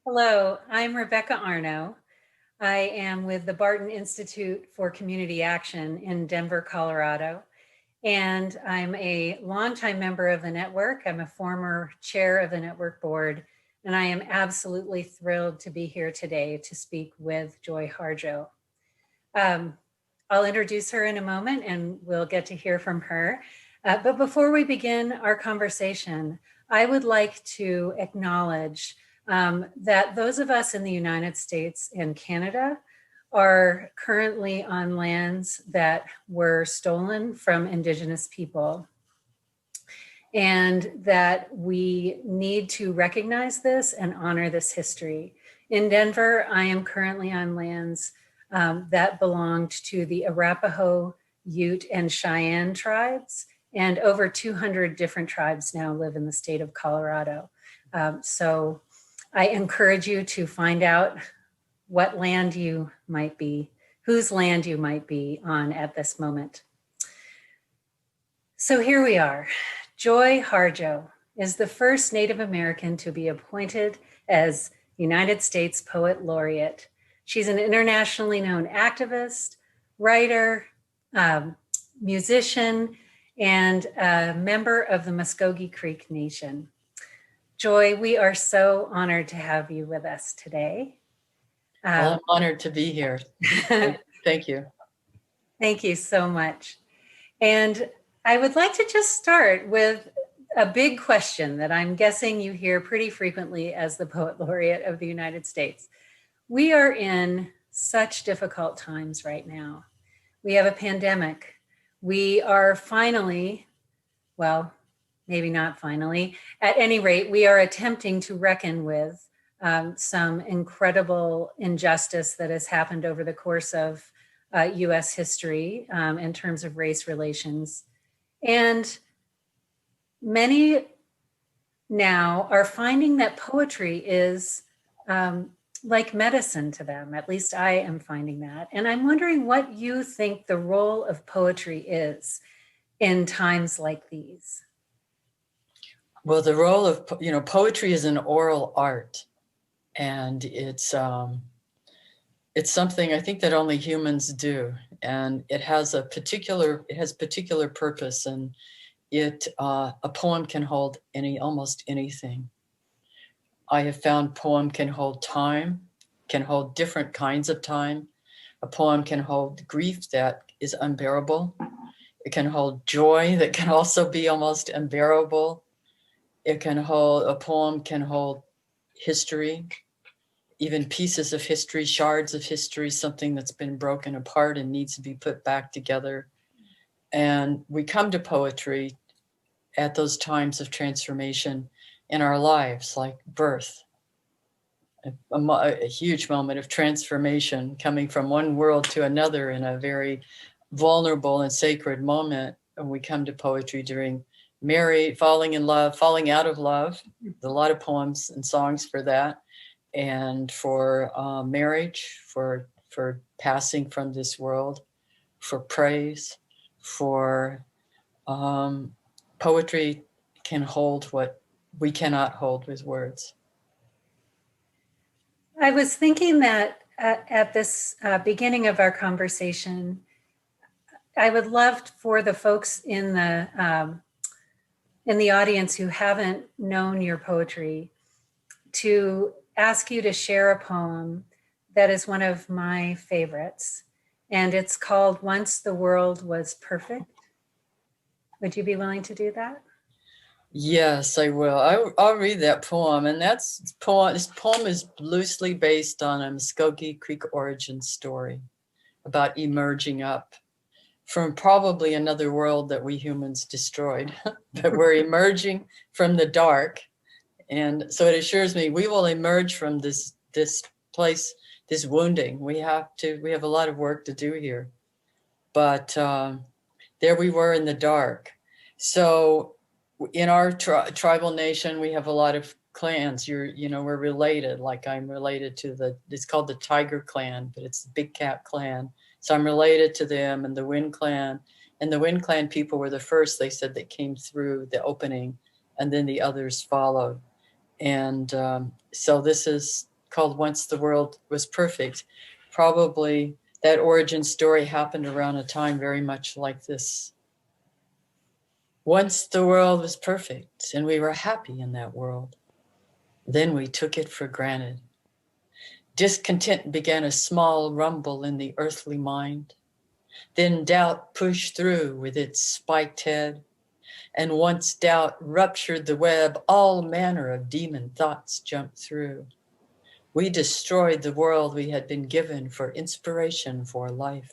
Hello, I'm Rebecca Arno. I am with the Barton Institute for Community Action in Denver, Colorado, and I'm a longtime member of the network. I'm a former chair of the network board, and I am absolutely thrilled to be here today to speak with Joy Harjo. I'll introduce her in a moment and we'll get to hear from her. But before we begin our conversation, I would like to acknowledge that those of us in the United States and Canada are currently on lands that were stolen from Indigenous people, and that we need to recognize this and honor this history. In Denver, I am currently on lands that belonged to the Arapaho, Ute, and Cheyenne tribes, and over 200 different tribes now live in the state of Colorado. So I encourage you to find out what land you might be, whose land you might be on at this moment. So here we are. Joy Harjo is the first Native American to be appointed as United States Poet Laureate. She's an internationally known activist, writer, musician, and a member of the Mvskoke Creek Nation. Joy, we are so honored to have you with us today. Well, I'm honored to be here. Thank you. Thank you so much. And I would like to just start with a big question that I'm guessing you hear pretty frequently as the Poet Laureate of the United States. We are in such difficult times right now. We have a pandemic. We are finally, well, maybe not finally, at any rate, we are attempting to reckon with some incredible injustice that has happened over the course of US history in terms of race relations. And many now are finding that poetry is like medicine to them. At least I am finding that. And I'm wondering what you think the role of poetry is in times like these. Well, the role of, poetry is an oral art, and it's something I think that only humans do, and it has particular purpose, and a poem can hold almost anything. I have found poem can hold time, can hold different kinds of time. A poem can hold grief that is unbearable. It can hold joy that can also be almost unbearable. A poem can hold history, even pieces of history, shards of history, something that's been broken apart and needs to be put back together. And we come to poetry at those times of transformation in our lives, like birth, a huge moment of transformation, coming from one world to another in a very vulnerable and sacred moment. And we come to poetry during married, falling in love, falling out of love. There's a lot of poems and songs for that. And for marriage, for passing from this world, for praise, for poetry can hold what we cannot hold with words. I was thinking that at this beginning of our conversation, I would love for the folks in the audience who haven't known your poetry to ask you to share a poem that is one of my favorites, and it's called "Once the World Was Perfect." Would you be willing to do that? Yes, I will. I'll read that poem, and this poem is loosely based on a Mvskoke Creek origin story about emerging up from probably another world that we humans destroyed, but we're emerging from the dark. And so it assures me we will emerge from this place, this wounding. We have a lot of work to do here, but there we were in the dark. So in our tribal nation, we have a lot of clans. We're related. Like I'm related to it's called the Tiger Clan, but it's the Big Cat Clan. So I'm related to them, and the Wind Clan. And the Wind Clan people were the first, they said, that came through the opening, and then the others followed. And so this is called Once the World Was Perfect. Probably that origin story happened around a time very much like this. Once the world was perfect and we were happy in that world. Then we took it for granted. Discontent began a small rumble in the earthly mind. Then doubt pushed through with its spiked head. And once doubt ruptured the web, all manner of demon thoughts jumped through. We destroyed the world we had been given for inspiration for life.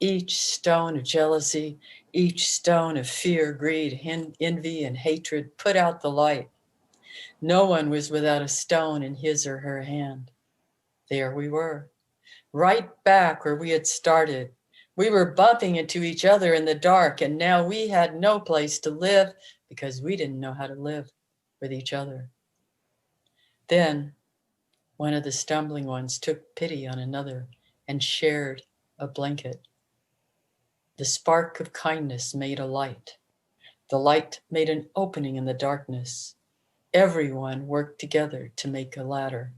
Each stone of jealousy, each stone of fear, greed, envy, and hatred put out the light. No one was without a stone in his or her hand. There we were, right back where we had started. We were bumping into each other in the dark, and now we had no place to live because we didn't know how to live with each other. Then one of the stumbling ones took pity on another and shared a blanket. The spark of kindness made a light. The light made an opening in the darkness. Everyone worked together to make a ladder.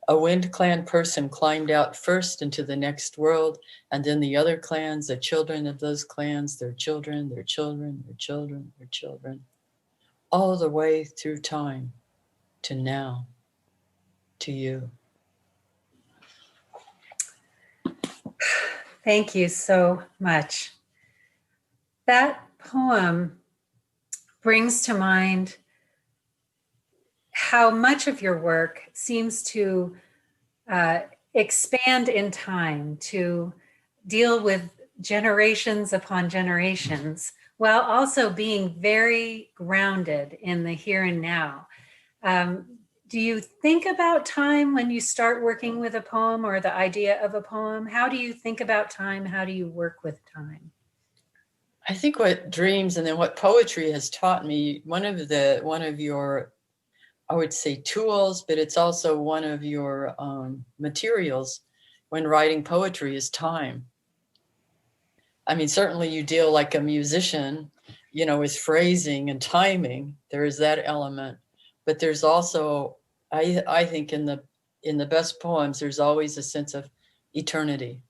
A Wind Clan person climbed out first into the next world, and then the other clans, the children of those clans, their children, their children, their children, their children, all the way through time to now, to you. Thank you so much. That poem brings to mind how much of your work seems to expand in time, to deal with generations upon generations, while also being very grounded in the here and now. Do you think about time when you start working with a poem or the idea of a poem? How do you think about time? How do you work with time? I think what dreams and then what poetry has taught me, one of your, I would say, tools, but it's also one of your materials when writing poetry is time. I mean, certainly you deal like a musician, with phrasing and timing. There is that element, but there's also, I think in the best poems, there's always a sense of eternity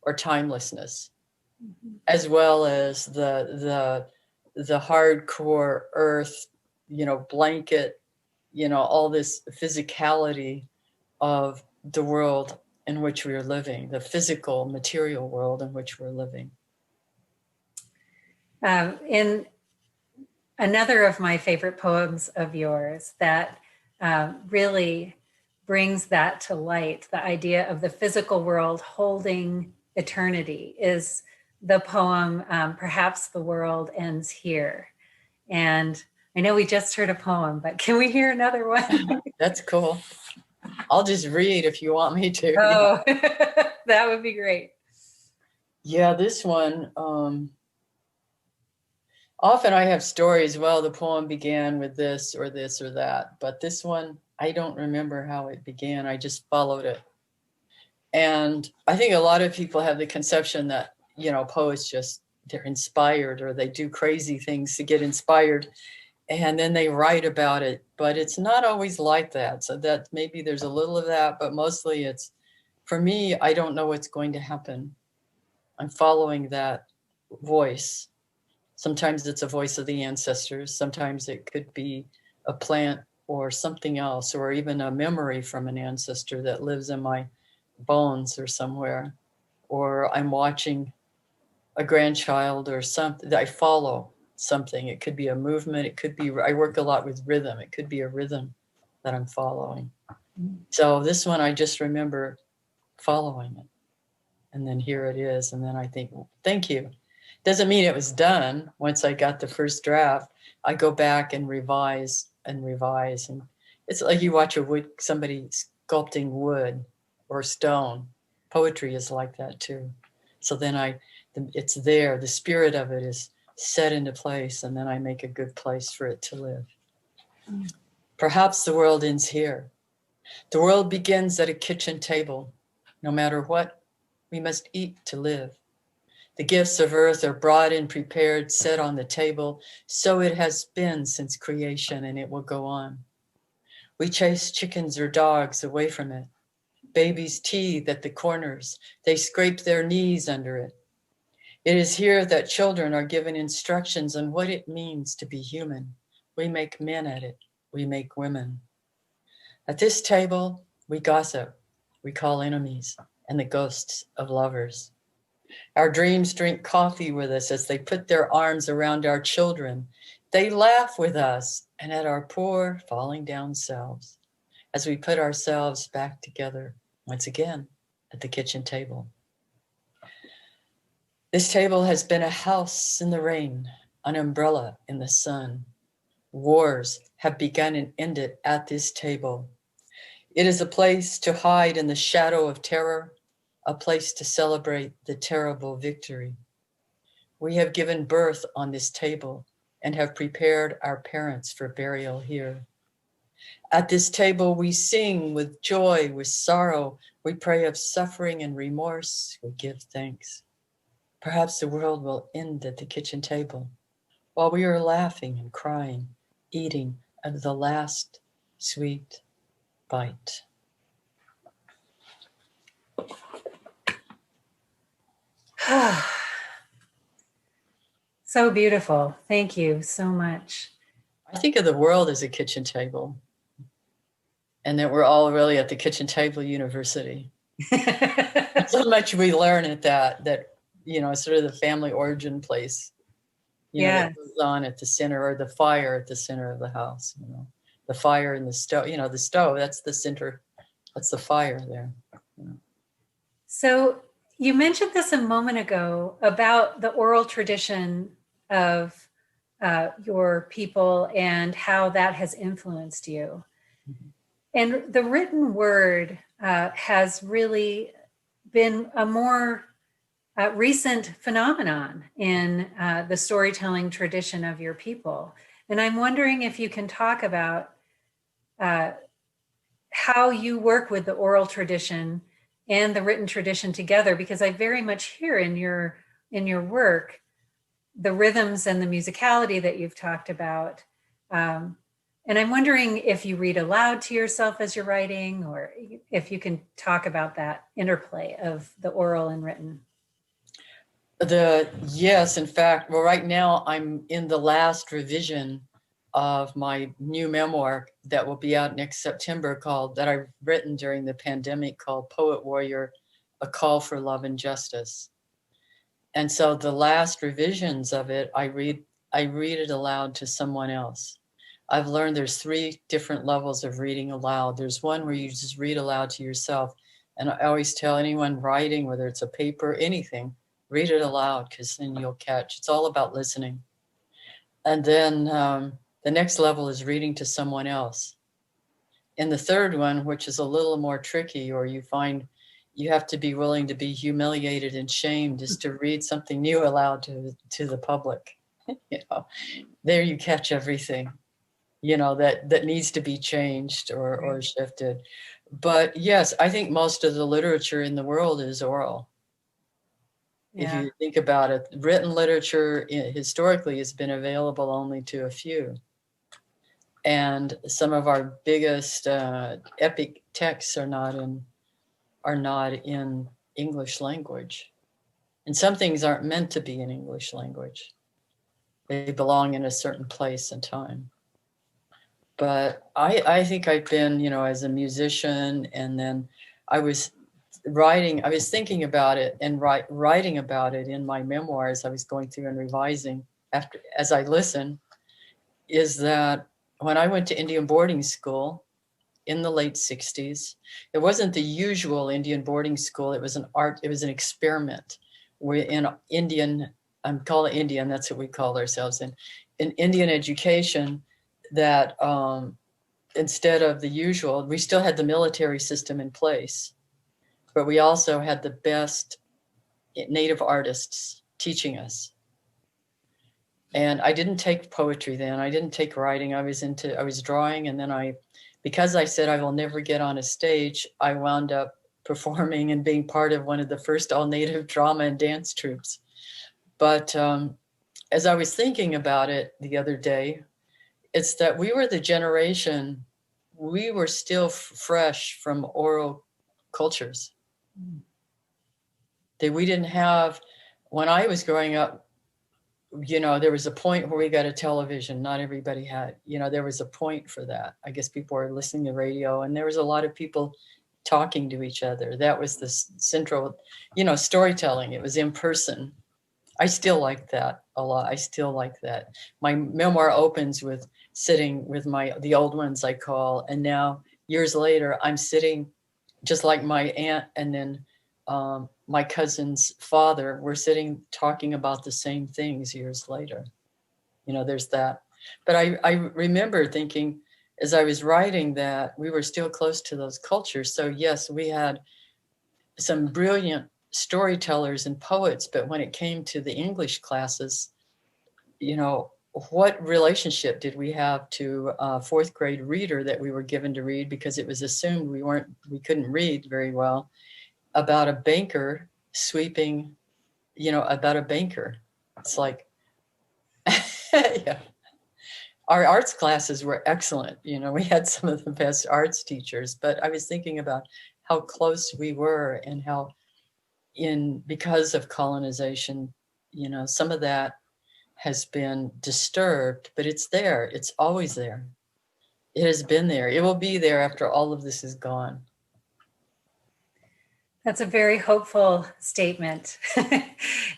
or timelessness, as well as the hardcore earth, blanket, all this physicality of the world in which we are living, the physical material world in which we're living. In another of my favorite poems of yours that really brings that to light, the idea of the physical world holding eternity, is the poem, Perhaps the World Ends Here. And I know we just heard a poem, but can we hear another one? That's cool. I'll just read if you want me to. Oh, that would be great. Yeah, this one, often I have stories, well, the poem began with this or that, but this one, I don't remember how it began. I just followed it. And I think a lot of people have the conception that, poets just, they're inspired or they do crazy things to get inspired and then they write about it, but it's not always like that. So that maybe there's a little of that, but mostly it's, for me, I don't know what's going to happen. I'm following that voice. Sometimes it's a voice of the ancestors. Sometimes it could be a plant or something else, or even a memory from an ancestor that lives in my bones or somewhere. Or I'm watching a grandchild or something that I follow something. It could be a movement. It could be, I work a lot with rhythm. It could be a rhythm that I'm following. So this one, I just remember following it. And then here it is. And then I think, well, thank you. Doesn't mean it was done. Once I got the first draft, I go back and revise. And it's like you watch somebody sculpting wood or stone. Poetry is like that too. So then it's there. The spirit of it is set into place, and then I make a good place for it to live. Perhaps the world ends here. The world begins at a kitchen table. No matter what, we must eat to live. The gifts of earth are brought in, prepared, set on the table. So it has been since creation, and it will go on. We chase chickens or dogs away from it. Babies teethe at the corners. They scrape their knees under it. It is here that children are given instructions on what it means to be human. We make men at it. We make women. At this table, we gossip. We call enemies and the ghosts of lovers. Our dreams drink coffee with us as they put their arms around our children. They laugh with us and at our poor falling down selves as we put ourselves back together once again at the kitchen table. This table has been a house in the rain, an umbrella in the sun. Wars have begun and ended at this table. It is a place to hide in the shadow of terror, a place to celebrate the terrible victory. We have given birth on this table and have prepared our parents for burial here. At this table, we sing with joy, with sorrow. We pray of suffering and remorse. We give thanks. Perhaps the world will end at the kitchen table while we are laughing and crying, eating of the last sweet bite. So beautiful. Thank you so much. I think of the world as a kitchen table, and that we're all really at the kitchen table university. So much we learn at that, you know, sort of the family origin place, you know, that goes on at the center, or the fire at the center of the house, you know, the fire in the stove, you know, the stove, that's the center, that's the fire there. You know. So you mentioned this a moment ago about the oral tradition of your people and how that has influenced you. Mm-hmm. And the written word has really been a more recent phenomenon in the storytelling tradition of your people. And I'm wondering if you can talk about how you work with the oral tradition and the written tradition together, because I very much hear in your work the rhythms and the musicality that you've talked about. And I'm wondering if you read aloud to yourself as you're writing, or if you can talk about that interplay of the oral and written. Yes, in fact, well, right now I'm in the last revision of my new memoir that will be out next September, that I've written during the pandemic, called Poet Warrior, A Call for Love and Justice. And so the last revisions of it, I read it aloud to someone else. I've learned there's 3 different levels of reading aloud. There's one where you just read aloud to yourself. And I always tell anyone writing, whether it's a paper, anything, read it aloud, because then you'll catch. It's all about listening. And then the next level is reading to someone else. And the third one, which is a little more tricky, or you find you have to be willing to be humiliated and shamed, is to read something new aloud to the public. You know, there you catch everything, you know, that needs to be changed or shifted. But yes, I think most of the literature in the world is oral. Yeah. If you think about it, written literature historically has been available only to a few. And some of our biggest epic texts are not in English language. And some things aren't meant to be in English language. They belong in a certain place and time. But I think I've been, you know, as a musician, and then I was thinking about it and writing about it in my memoirs. I was going through and revising as I listen, is that when I went to Indian boarding school in the late 60s, it wasn't the usual Indian boarding school. It was an experiment. We're in Indian, I'm called Indian, that's what we call ourselves in Indian education, that instead of the usual, we still had the military system in place, but we also had the best native artists teaching us. And I didn't take poetry then. I didn't take writing. I was drawing. And then because I said I will never get on a stage, I wound up performing and being part of one of the first all-native drama and dance troupes. But as I was thinking about it the other day, it's that we were the generation we were still fresh from oral cultures. That we didn't have, when I was growing up, there was a point where we got a television. Not everybody had, there was a point for that. I guess people were listening to radio, and there was a lot of people talking to each other. That was the central, storytelling. It was in person. I still like that a lot. I still like that. My memoir opens with sitting with the old ones I call, and now years later, I'm sitting just like my aunt and then my cousin's father. We're sitting talking about the same things years later. There's that. But I remember thinking, as I was writing, that we were still close to those cultures. So yes, we had some brilliant storytellers and poets, but when it came to the English classes, what relationship did we have to a fourth grade reader that we were given to read, because it was assumed we couldn't read very well, about a banker sweeping, about a banker. It's like, yeah. Our arts classes were excellent. We had some of the best arts teachers, but I was thinking about how close we were and how because of colonization, some of that has been disturbed, but it's there. It's always there. It has been there. It will be there after all of this is gone. That's a very hopeful statement.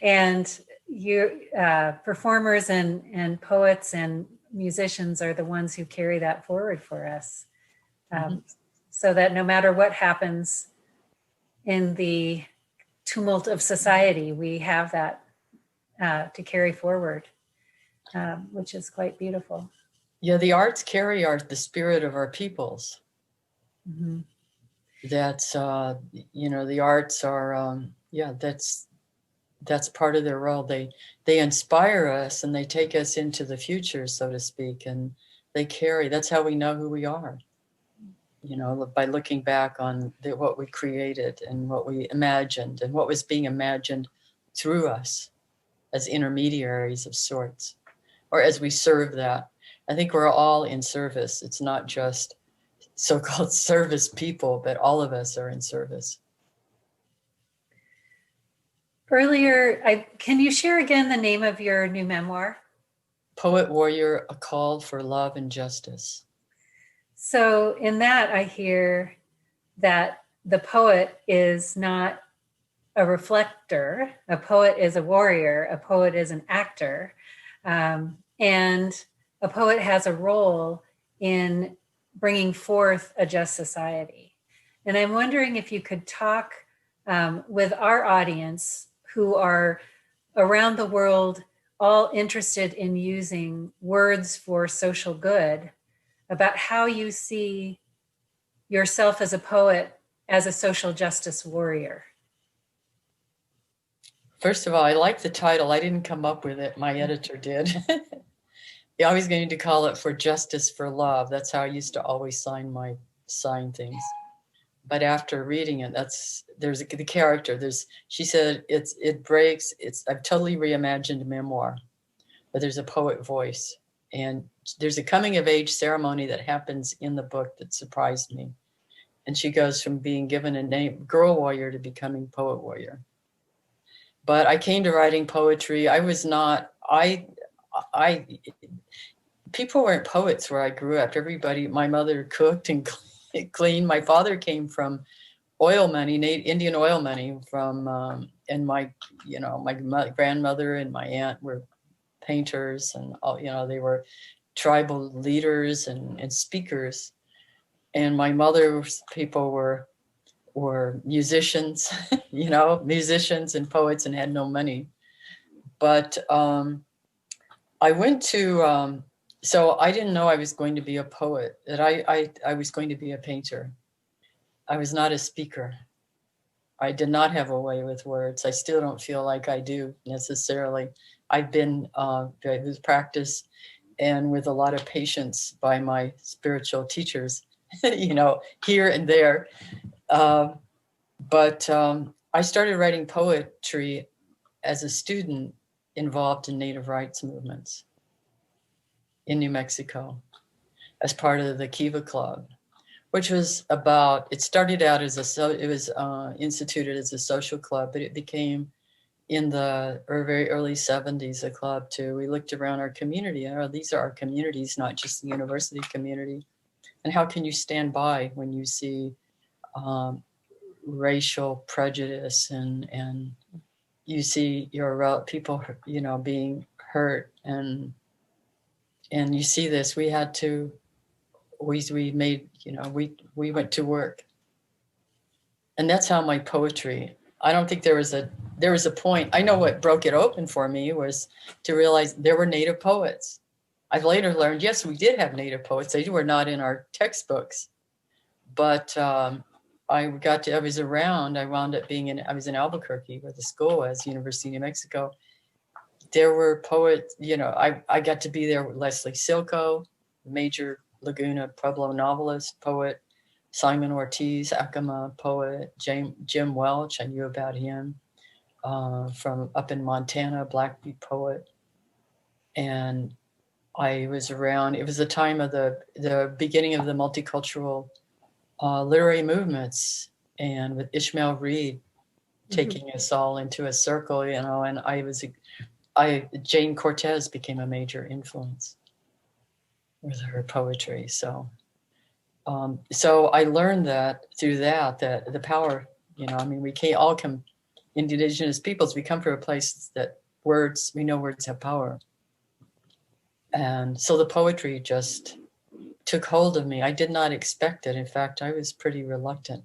And you performers and poets and musicians are the ones who carry that forward for us. So that no matter what happens in the tumult of society, we have that to carry forward, which is quite beautiful. Yeah, the arts carry the spirit of our peoples. Mm-hmm. That's the arts are that's part of their role. They inspire us and they take us into the future, so to speak, and that's how we know who we are, by looking back on what we created and what we imagined and what was being imagined through us as intermediaries of sorts, or as we serve that. I think we're all in service. It's not just so-called service people, but all of us are in service. Earlier, can you share again the name of your new memoir? Poet Warrior, A Call for Love and Justice. So in that, I hear that the poet is not a reflector. A poet is a warrior. A poet is an actor. And a poet has a role in bringing forth a just society. And I'm wondering if you could talk with our audience who are around the world, all interested in using words for social good, about how you see yourself as a poet, as a social justice warrior. First of all, I like the title. I didn't come up with it. My editor did. They always going to call it For Justice for Love. That's how I used to always sign things. But after reading it, there's the character. She said I've totally reimagined memoir, but there's a poet voice. And there's a coming of age ceremony that happens in the book that surprised me. And she goes from being given a name, Girl Warrior, to becoming Poet Warrior. But I came to writing poetry. People weren't poets where I grew up. My mother cooked and cleaned. My father came from oil money, Indian oil money and my grandmother and my aunt were painters and all, they were tribal leaders and speakers. And my mother's people were musicians, musicians and poets, and had no money. But I went to, so I didn't know I was going to be a poet, that I was going to be a painter. I was not a speaker. I did not have a way with words. I still don't feel like I do necessarily. I've been with practice and with a lot of patience by my spiritual teachers, here and there. But I started writing poetry as a student involved in Native rights movements in New Mexico as part of the Kiva Club. which was about, it started out as it was instituted as a social club, but it became in the very early 70s a club too. We looked around our community, these are our communities, not just the university community. And how can you stand by when you see racial prejudice and you see your people, being hurt, and you see this. We had to, we made, we went to work. And that's how my poetry, I don't think there was a point. I know what broke it open for me was to realize there were Native poets. I've later learned, yes, we did have Native poets. They were not in our textbooks, but I was around, I wound up I was in Albuquerque where the school was, University of New Mexico. There were poets, I got to be there with Leslie Silko, major Laguna Pueblo novelist, poet, Simon Ortiz, Acoma poet, Jim Welch, I knew about him, from up in Montana, Blackfeet poet. And I was around, it was the time of the beginning of the multicultural literary movements, and with Ishmael Reed taking us all into a circle, and Jane Cortez became a major influence with her poetry. So I learned that through that the power, we all come, indigenous peoples, we come from a place that we know words have power. And so the poetry just took hold of me. I did not expect it. In fact, I was pretty reluctant.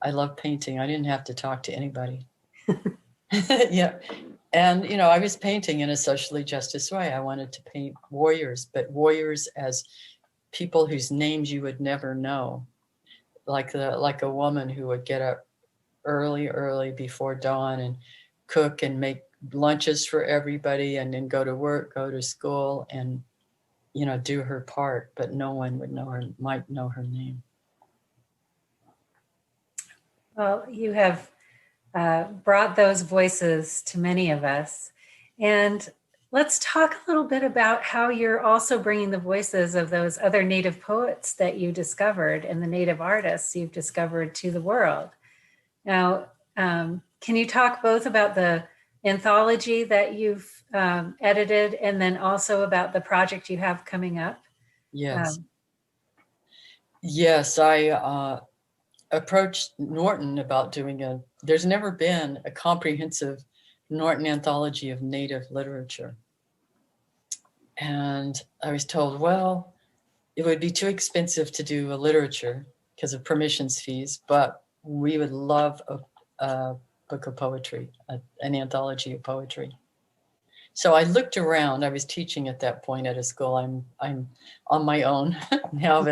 I love painting. I didn't have to talk to anybody. Yeah. And, I was painting in a socially justice way. I wanted to paint warriors, but warriors as people whose names you would never know. Like a woman who would get up early before dawn and cook and make lunches for everybody, and then go to work, go to school, and do her part, but no one might know her name. Well, you have brought those voices to many of us. And let's talk a little bit about how you're also bringing the voices of those other Native poets that you discovered and the Native artists you've discovered to the world. Now, can you talk both about the anthology that you've edited, and then also about the project you have coming up? Yes. Yes, I approached Norton about doing there's never been a comprehensive Norton anthology of Native literature. And I was told, well, it would be too expensive to do a literature because of permissions fees, but we would love a book of poetry, an anthology of poetry. So I looked around. I was teaching at that point at a school. I'm on my own now,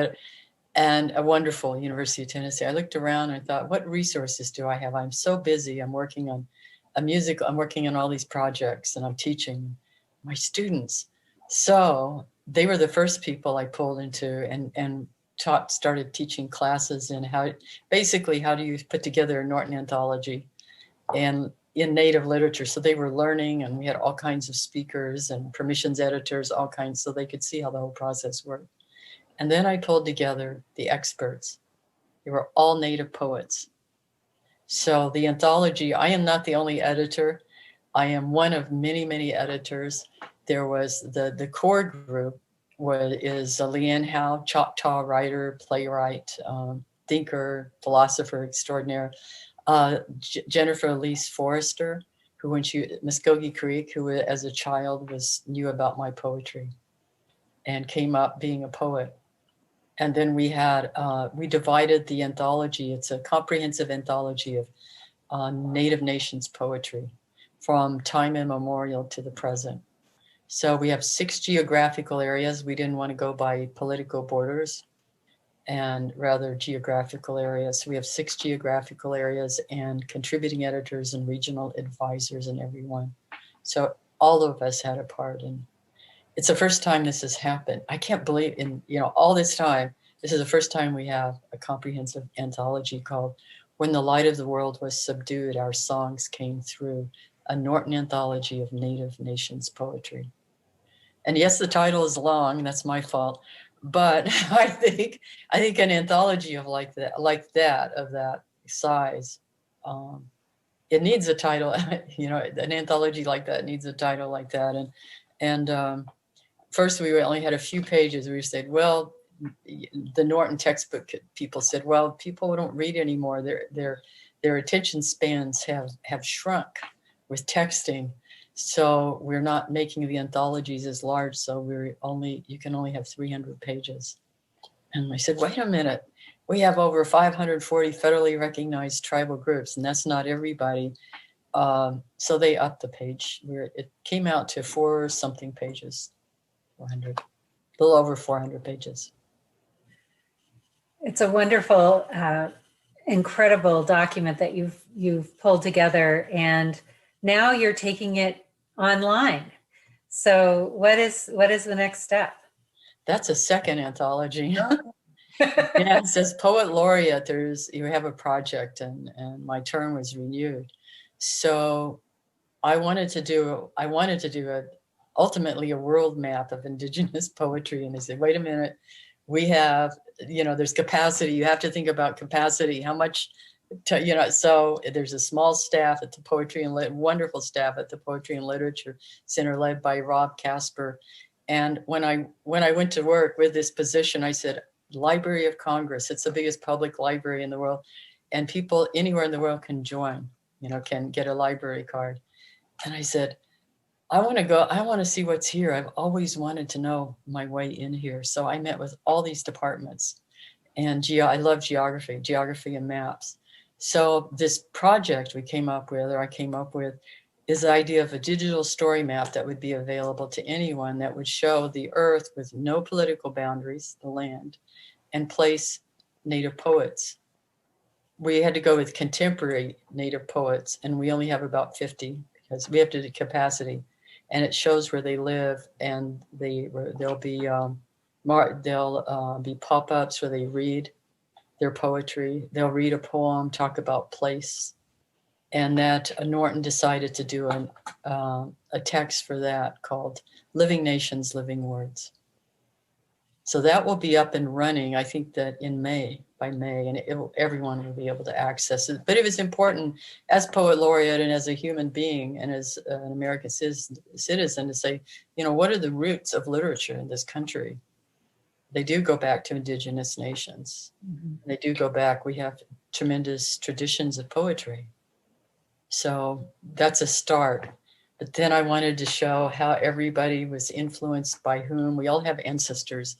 and a wonderful University of Tennessee. I looked around and I thought, what resources do I have? I'm so busy. I'm working on I'm working on all these projects, and I'm teaching my students. So they were the first people I pulled into and started teaching classes in how do you put together a Norton anthology and in Native literature. So they were learning, and we had all kinds of speakers and permissions editors, all kinds, so they could see how the whole process worked. And then I pulled together the experts. They were all Native poets. So the anthology, I am not the only editor. I am one of many, many editors. There was the core group is Leanne Howe, Choctaw writer, playwright, thinker, philosopher extraordinaire. Jennifer Elise Forrester, who Mvskoke Creek, who as a child knew about my poetry and came up being a poet. And then we divided the anthology. It's a comprehensive anthology of Native Nations poetry from time immemorial to the present. So we have 6 geographical areas. We didn't want to go by political borders, and rather geographical areas. So we have 6 geographical areas and contributing editors and regional advisors and everyone. So all of us had a part in. It's the first time this has happened. I can't believe all this time, this is the first time we have a comprehensive anthology called When the Light of the World Was Subdued, Our Songs Came Through, a Norton anthology of Native Nations poetry. And yes, the title is long, that's my fault. But I think an anthology of like that of that size, it needs a title. An anthology like that needs a title like that. And first we only had a few pages. We said, well, the Norton textbook people said, well, people don't read anymore. Their attention spans have shrunk with texting. So we're not making the anthologies as large. So you can only have 300 pages. And I said, wait a minute, we have over 540 federally recognized tribal groups, and that's not everybody. So they upped the page. It came out to 4-something pages, 400, a little over 400 pages. It's a wonderful, incredible document that you've pulled together, and now you're taking it online. So what is the next step? That's a second anthology. Yeah, it says Poet Laureate. You have a project, and my term was renewed. So I wanted to do ultimately a world map of Indigenous poetry. And they said, wait a minute, we have, there's capacity. You have to think about capacity. How much, so there's a small staff at the wonderful staff at the Poetry and Literature Center led by Rob Casper. And when I went to work with this position, I said, Library of Congress, it's the biggest public library in the world. And people anywhere in the world can join, can get a library card. And I said, I want to see what's here. I've always wanted to know my way in here. So I met with all these departments, and I love geography and maps. So this project I came up with, is the idea of a digital story map that would be available to anyone that would show the earth with no political boundaries, the land, and place Native poets. We had to go with contemporary Native poets, and we only have about 50 because we have to do capacity. And it shows where they live, and there'll be pop-ups where they read their poetry. They'll read a poem, talk about place, and that Norton decided to do a text for that called "Living Nations, Living Words." So that will be up and running, I think that by May, and everyone will be able to access it. But it was important as Poet Laureate and as a human being and as an American citizen to say, what are the roots of literature in this country? They do go back to indigenous nations. Mm-hmm. They do go back. We have tremendous traditions of poetry. So that's a start. But then I wanted to show how everybody was influenced by whom. We all have ancestors.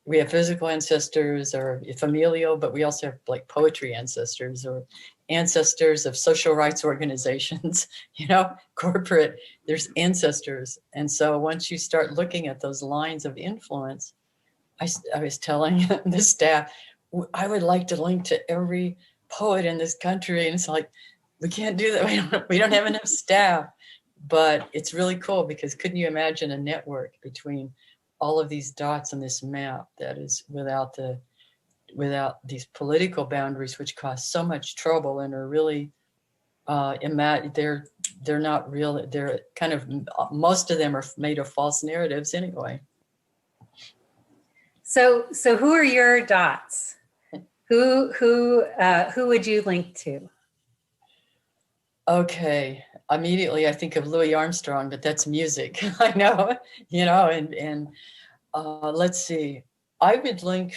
We have physical ancestors or familial, but we also have like poetry ancestors or ancestors of social rights organizations, corporate, there's ancestors. And so once you start looking at those lines of influence, I was telling the staff, I would like to link to every poet in this country. And it's like, we can't do that. We don't have enough staff, but it's really cool because couldn't you imagine a network between all of these dots on this map that is without these political boundaries, which cause so much trouble and are really they're not real. They're kind of, most of them are made of false narratives anyway. So who are your dots? Who would you link to? Okay, immediately I think of Louis Armstrong, but that's music. I know, and let's see. I would link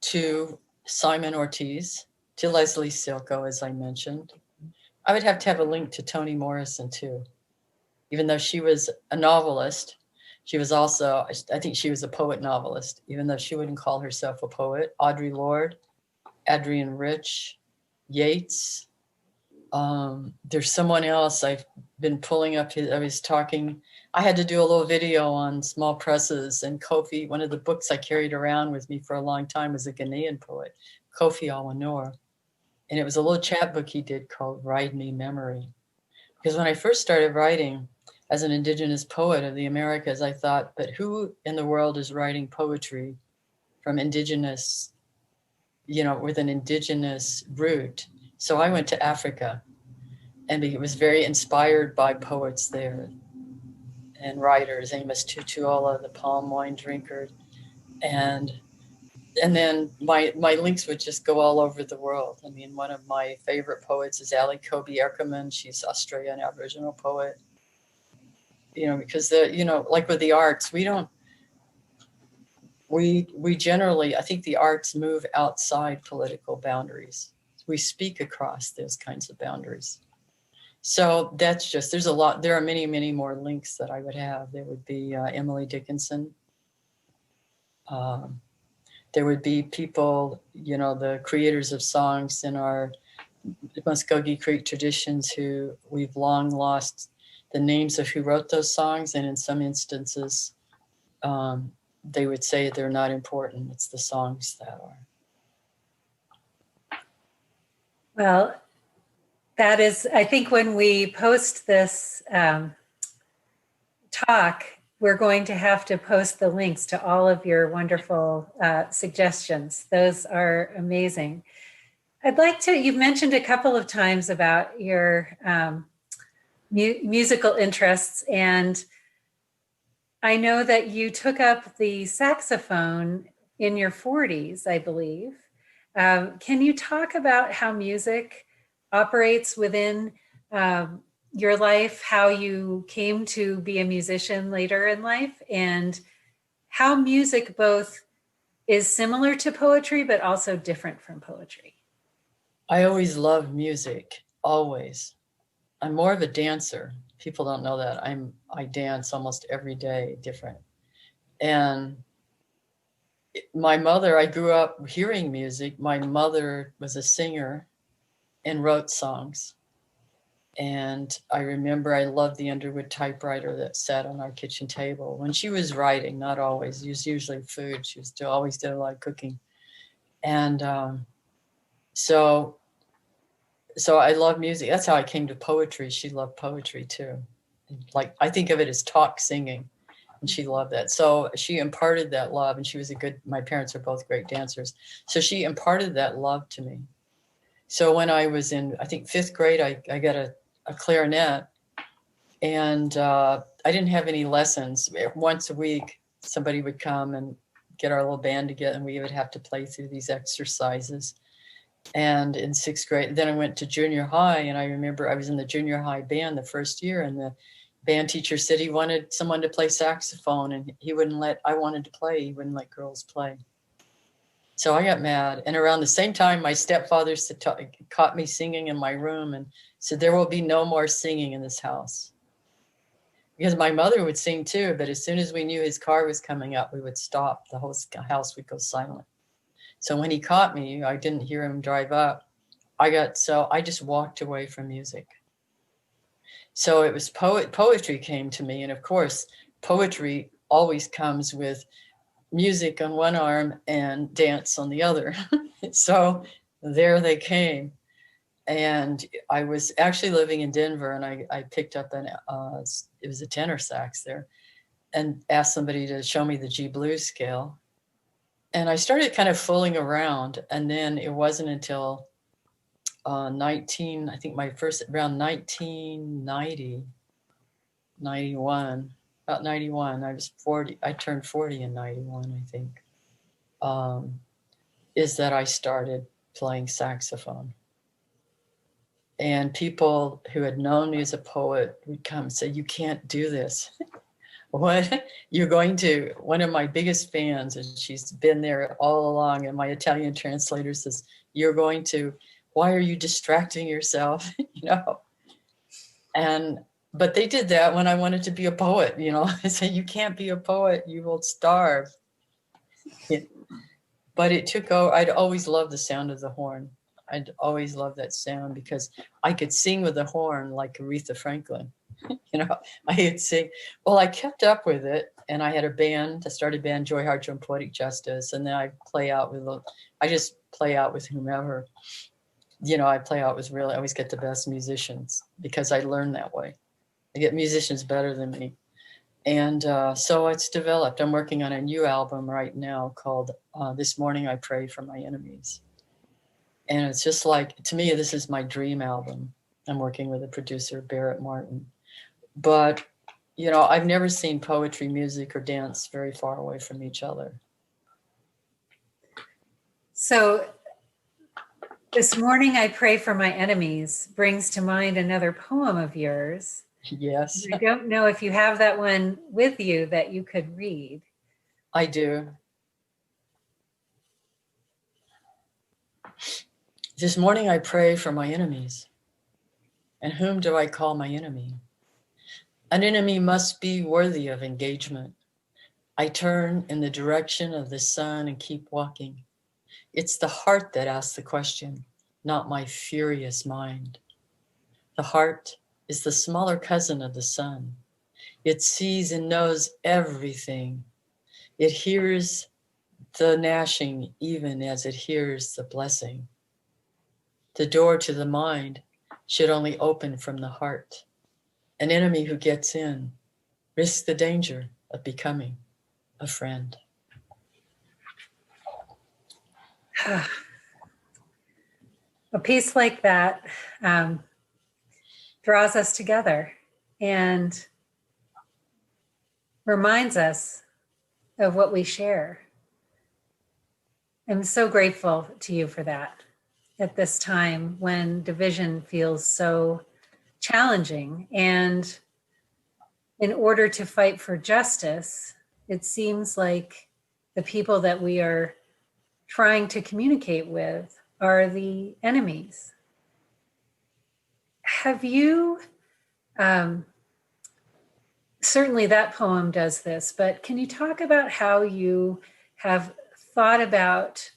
to Simon Ortiz, to Leslie Silko, as I mentioned. I would have to have a link to Toni Morrison too, even though she was a novelist. She was also, I think she was a poet novelist, even though she wouldn't call herself a poet. Audre Lorde, Adrienne Rich, Yeats. There's someone else I've been pulling up. I had to do a little video on small presses, and Kofi, one of the books I carried around with me for a long time was a Ghanaian poet, Kofi Alwan. And it was a little chapbook he did called Ride Me Memory. Because when I first started writing as an Indigenous poet of the Americas, I thought, but who in the world is writing poetry from Indigenous, with an Indigenous root? So I went to Africa and was very inspired by poets there and writers, Amos Tutuola, the palm wine drinker, And then my links would just go all over the world. I mean, one of my favorite poets is Ali Kobe Erkeman. She's Australian Aboriginal poet. Because like with the arts, we generally, I think the arts move outside political boundaries. We speak across those kinds of boundaries. So that's just, there are many, many more links that I would have. There would be Emily Dickinson. There would be people, the creators of songs in our Mvskoke Creek traditions who we've long lost the names of who wrote those songs. And in some instances, they would say they're not important. It's the songs that are. Well, that is, I think when we post this talk, we're going to have to post the links to all of your wonderful suggestions. Those are amazing. I'd like to, you've mentioned a couple of times about your musical interests, and I know that you took up the saxophone in your 40s, I believe. Can you talk about how music operates within your life, how you came to be a musician later in life, and how music both is similar to poetry, but also different from poetry? I always loved music, always. I'm more of a dancer. People don't know that. I dance almost every day, different. And my mother, I grew up hearing music. My mother was a singer and wrote songs. And I remember I loved the Underwood typewriter that sat on our kitchen table when she was writing, not always. It was usually food. She was always did a lot of cooking. And so I love music. That's how I came to poetry. She loved poetry too. Like, I think of it as talk singing, and she loved that. So she imparted that love, and she was my parents are both great dancers. So she imparted that love to me. So when I was in, I think 5th grade, I got a clarinet, and I didn't have any lessons. Once a week, somebody would come and get our little band together, and we would have to play through these exercises. And in 6th grade, then I went to junior high, and I remember I was in the junior high band the first year, and the band teacher said he wanted someone to play saxophone, and I wanted to play, he wouldn't let girls play. So I got mad. And around the same time, my stepfather caught me singing in my room and said, there will be no more singing in this house. Because my mother would sing too, but as soon as we knew his car was coming up, we would stop. The whole house would go silent. So when he caught me, I didn't hear him drive up. I just walked away from music. So it was poetry came to me. And of course, poetry always comes with music on one arm and dance on the other. So there they came. And I was actually living in Denver, and I picked up it was a tenor sax there, and asked somebody to show me the G blues scale. And I started kind of fooling around. And then it wasn't until around 1990, 91, about 91, I was 40. I turned 40 in 91, I think, is that I started playing saxophone. And people who had known me as a poet would come and say, you can't do this. What? You're going to, one of my biggest fans, and she's been there all along, and my Italian translator says, why are you distracting yourself? But they did that when I wanted to be a poet, I said, you can't be a poet, you will starve. But I'd always loved the sound of the horn. I'd always loved that sound because I could sing with the horn like Aretha Franklin. I could sing. Well, I kept up with it, and I had a band. I started a band, Joy Harjo and Poetic Justice, and then I just play out with whomever. I play out with I always get the best musicians because I learn that way. I get musicians better than me. And so it's developed. I'm working on a new album right now called This Morning I Pray for My Enemies. And it's just like, to me, this is my dream album. I'm working with a producer, Barrett Martin. But, I've never seen poetry, music, or dance very far away from each other. So this morning I pray for my enemies brings to mind another poem of yours. Yes, I don't know if you have that one with you that you could read. I do. This morning I pray for my enemies. And whom do I call my enemy? An enemy must be worthy of engagement. I turn in the direction of the sun and keep walking. It's the heart that asks the question, not my furious mind. The heart is the smaller cousin of the sun. It sees and knows everything. It hears the gnashing even as it hears the blessing. The door to the mind should only open from the heart. An enemy who gets in risks the danger of becoming a friend. A piece like that draws us together and reminds us of what we share. I'm so grateful to you for that at this time when division feels so challenging. And in order to fight for justice, it seems like the people that we are trying to communicate with are the enemies. Have you, certainly that poem does this, but can you talk about how you have thought about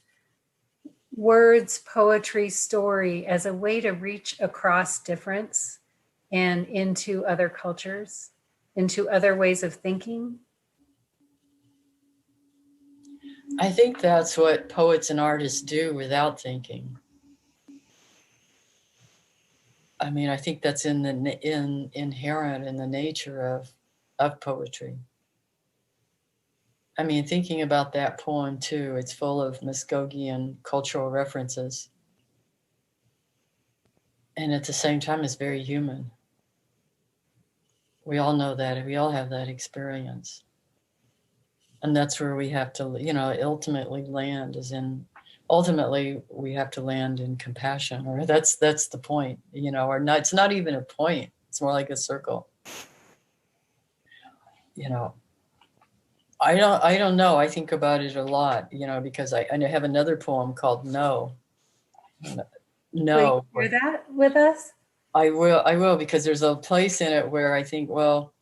words, poetry, story as a way to reach across difference and into other cultures, into other ways of thinking? I think that's what poets and artists do without thinking. I mean, I think that's inherent in the nature of poetry. I mean, thinking about that poem too, it's full of Mvskokean cultural references. And at the same time, it's very human. We all know that, we all have that experience. And that's where we have to, ultimately ultimately we have to land in compassion, or that's the point, or not, it's not even a point. It's more like a circle. I don't know. I think about it a lot, because I have another poem called No. No. Will you share that with us? I will, because there's a place in it where I think, well,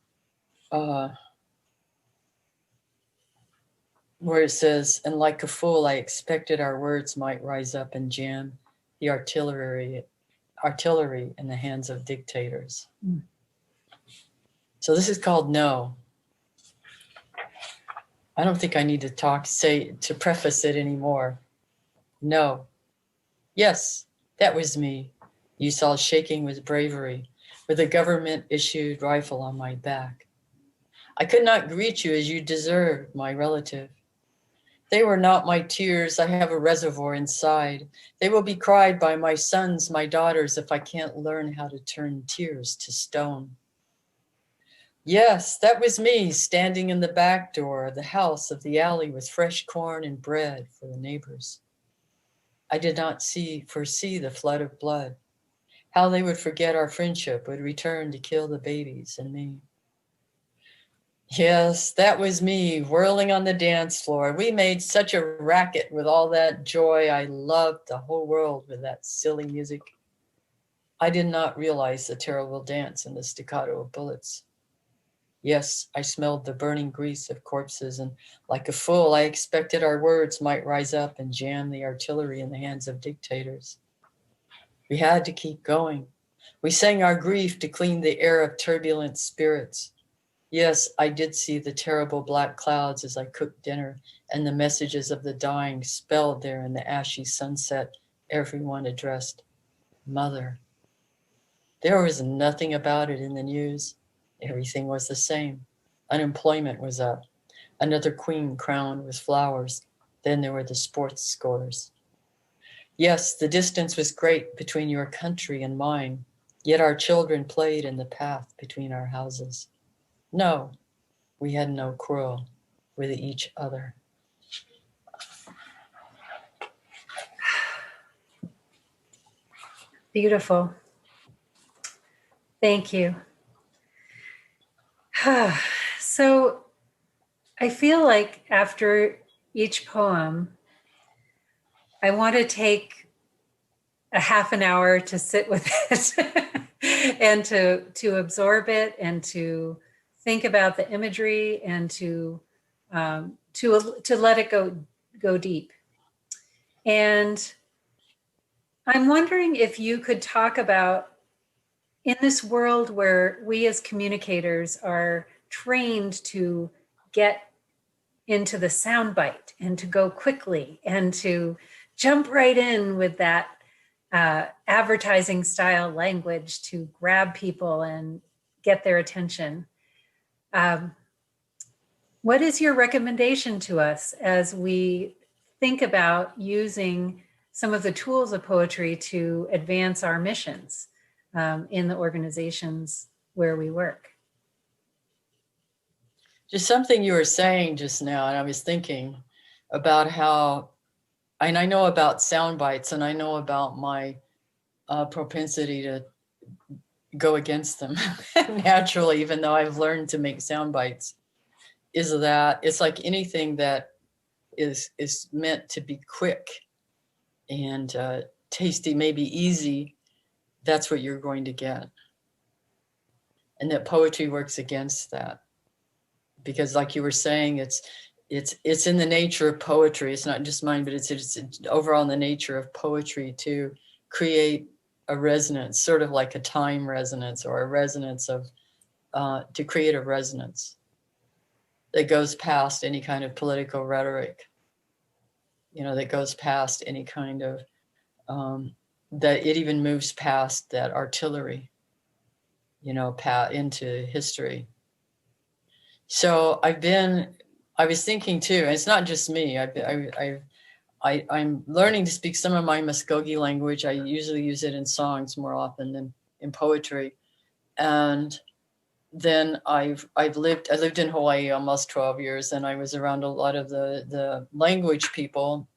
where it says, and like a fool, I expected our words might rise up and jam the artillery in the hands of dictators. Mm. So this is called No. I don't think I need to preface it anymore. No. Yes, that was me. You saw shaking with bravery, with a government-issued rifle on my back. I could not greet you as you deserved, my relative. They were not my tears. I have a reservoir inside. They will be cried by my sons, my daughters, if I can't learn how to turn tears to stone. Yes, that was me standing in the back door of the house of the alley with fresh corn and bread for the neighbors. I did not foresee the flood of blood, how they would forget our friendship, would return to kill the babies and me. Yes, that was me whirling on the dance floor. We made such a racket with all that joy. I loved the whole world with that silly music. I did not realize the terrible dance and the staccato of bullets. Yes, I smelled the burning grease of corpses, and like a fool, I expected our words might rise up and jam the artillery in the hands of dictators. We had to keep going. We sang our grief to clean the air of turbulent spirits. Yes, I did see the terrible black clouds as I cooked dinner, and the messages of the dying spelled there in the ashy sunset. Everyone addressed Mother. There was nothing about it in the news. Everything was the same. Unemployment was up. Another queen crowned with flowers. Then there were the sports scores. Yes, the distance was great between your country and mine, yet our children played in the path between our houses. No, we had no quarrel with each other. Beautiful. Thank you. So I feel like after each poem, I want to take a half an hour to sit with it and to absorb it and to think about the imagery and to let it go deep. And I'm wondering if you could talk about, in this world where we as communicators are trained to get into the soundbite and to go quickly and to jump right in with that advertising style language to grab people and get their attention. What is your recommendation to us as we think about using some of the tools of poetry to advance our missions in the organizations where we work? Just something you were saying just now, and I was thinking about how, and I know about sound bites, and I know about my propensity to go against them naturally, even though I've learned to make sound bites, is that it's like anything that is meant to be quick and tasty, maybe easy, that's what you're going to get. And that poetry works against that. Because like you were saying, it's in the nature of poetry. It's not just mine, but it's overall in the nature of poetry to create a resonance, sort of like a time resonance or a resonance of, to create a resonance that goes past any kind of political rhetoric, that goes past any kind of, that it even moves past that artillery, into history. So I was thinking too, and it's not just me. I'm learning to speak some of my Mvskoke language. I usually use it in songs more often than in poetry. And then I lived in Hawaii almost 12 years, and I was around a lot of the language people.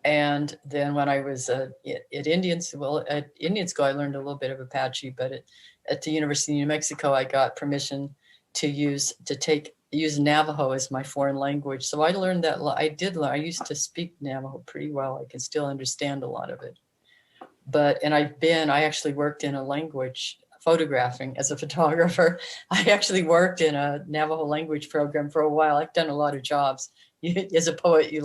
And then when I was at Indian school, I learned a little bit of Apache, but at the University of New Mexico, I got permission to use Navajo as my foreign language. So I learned that. I used to speak Navajo pretty well. I can still understand a lot of it. I actually worked in a language photographing as a photographer. I actually worked in a Navajo language program for a while. I've done a lot of jobs. As a poet, you